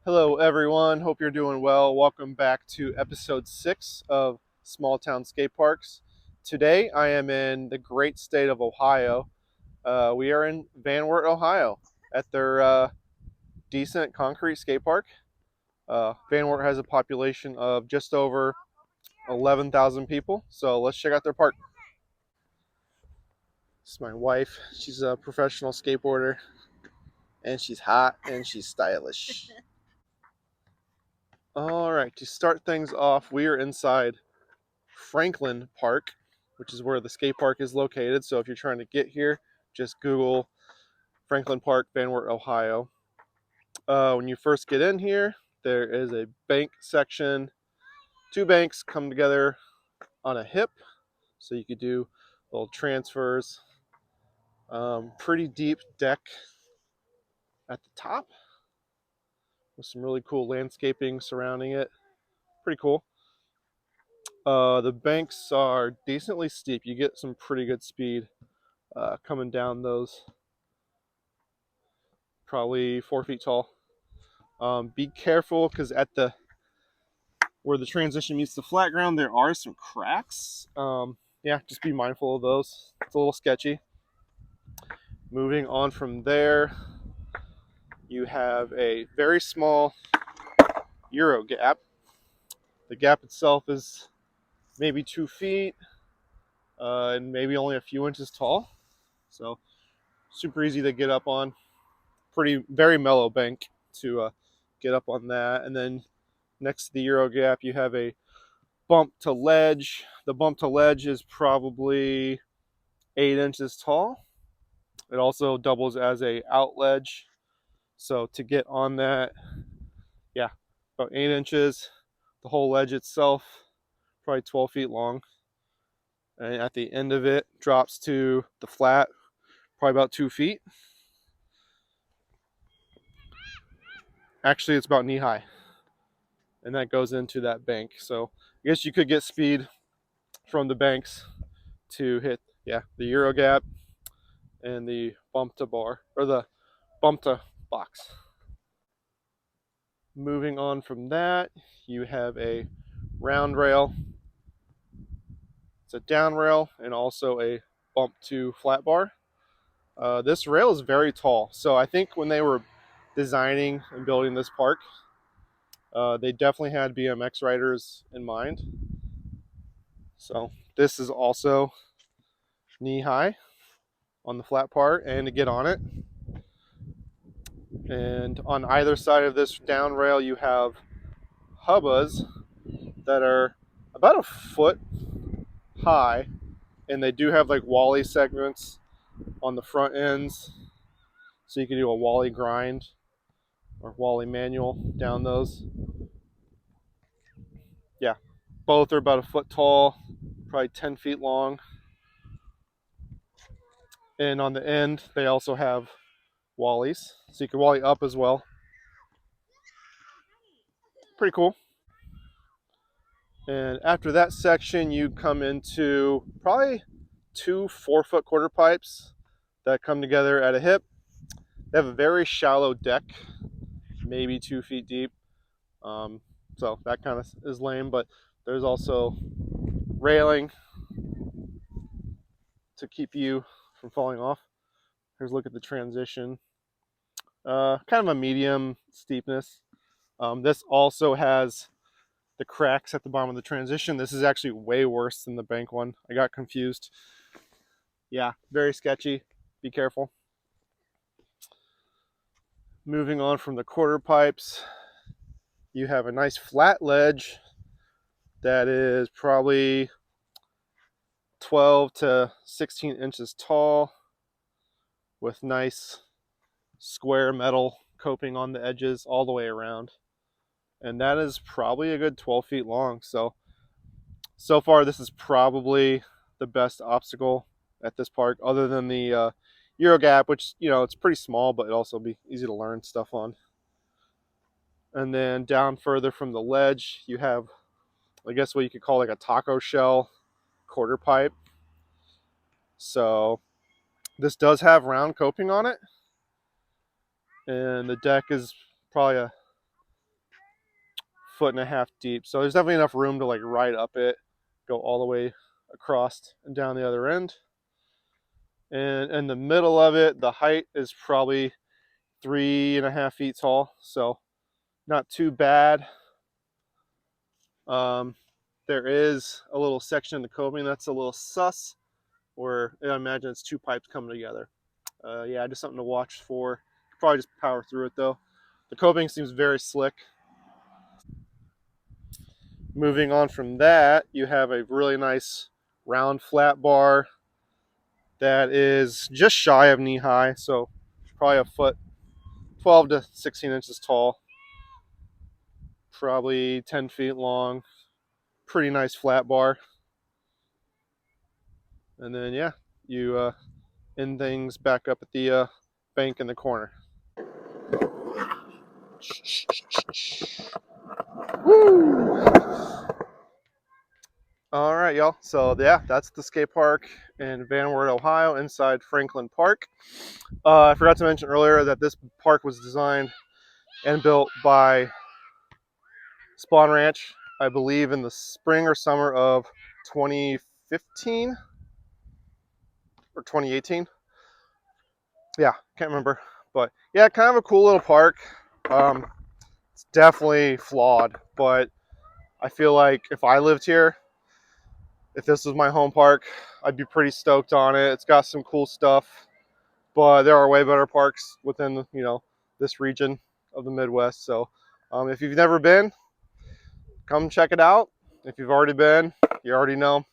Hello, everyone. Hope you're doing well. Welcome back to episode 6 of Small Town Skateparks. Today, I am in the great state of Ohio. We are in Wert, Ohio, at their decent concrete skate park. Wert has a population of just over 11,000 people. So let's check out their park. This is my wife. She's a professional skateboarder, and she's hot and she's stylish. All right, to start things off, we are inside Franklin Park, which is where the skate park is located. So if you're trying to get here, just Google Franklin Park, Wert, Ohio. When you first get in here, there is a bank section. Two banks come together on a hip, so you could do little transfers. Pretty deep deck at the top with some really cool landscaping surrounding it. Pretty cool. The banks are decently steep. You get some pretty good speed coming down those. Probably 4 feet tall. Be careful because at the where the transition meets the flat ground, there are some cracks. Yeah, just be mindful of those. It's a little sketchy. Moving on from there, you have a very small Euro gap. The gap itself is maybe 2 feet and maybe only a few inches tall. So super easy to get up on. Very mellow bank to get up on that. And then next to the Euro gap, you have a bump to ledge. The bump to ledge is probably 8 inches tall. It also doubles as a out ledge. So to get on that, yeah, about 8 inches. The whole ledge itself, probably 12 feet long. And at the end of it, drops to the flat, probably about 2 feet. Actually, it's about knee high. And that goes into that bank. So I guess you could get speed from the banks to hit, yeah, the Euro gap and the bump to bar, or the bump to box. Moving on from that, you have a round rail. It's a down rail and also a bump to flat bar. This rail is very tall. So I think when they were designing and building this park, they definitely had BMX riders in mind. So this is also knee high on the flat part, and to get on it. And on either side of this down rail, you have hubbas that are about a foot high, and they do have like wally segments on the front ends, so you can do a wally grind or wally manual down those. Yeah, both are about a foot tall, probably 10 feet long. And on the end, they also have wallies, so you can wally up as well. Pretty cool. And after that section, you come into probably 2 4-foot quarter pipes that come together at a hip. They have a very shallow deck, maybe 2 feet deep. So that kind of is lame, but there's also railing to keep you from falling off. Here's a look at the transition. Kind of a medium steepness. This also has the cracks at the bottom of the transition. This is actually way worse than the bank one. I got confused. Yeah, very sketchy. Be careful. Moving on from the quarter pipes, you have a nice flat ledge that is probably 12 to 16 inches tall with nice square metal coping on the edges all the way around. And that is probably a good 12 feet long. So far, this is probably the best obstacle at this park, other than the Euro Gap, which, it's pretty small, but it'd also be easy to learn stuff on. And then down further from the ledge, you have, I guess, what you could call like a taco shell quarter pipe. So this does have round coping on it, and the deck is probably 1.5 feet deep. So there's definitely enough room to like ride up it, go all the way across and down the other end. And in the middle of it, the height is probably 3.5 feet tall, so not too bad. There is a little section in the coping that's a little sus, where I imagine it's two pipes coming together. Yeah, just something to watch for. Probably just power through it though. The coping seems very slick. Moving on from that, you have a really nice round flat bar that is just shy of knee high, so probably a foot, 12 to 16 inches tall, probably 10 feet long. Pretty nice flat bar. And then yeah, you end things back up at the bank in the corner. Woo! All right, y'all. So yeah, that's the skate park in Van Wert, Ohio, inside Franklin Park. I forgot to mention earlier that this park was designed and built by Spohn Ranch, I believe, in the spring or summer of 2015 or 2018. Yeah, can't remember, but yeah, kind of a cool little park. It's definitely flawed, but I feel like if I lived here, if this was my home park, I'd be pretty stoked on it. It's got some cool stuff, but there are way better parks within, this region of the Midwest. So if you've never been, come check it out. If you've already been, you already know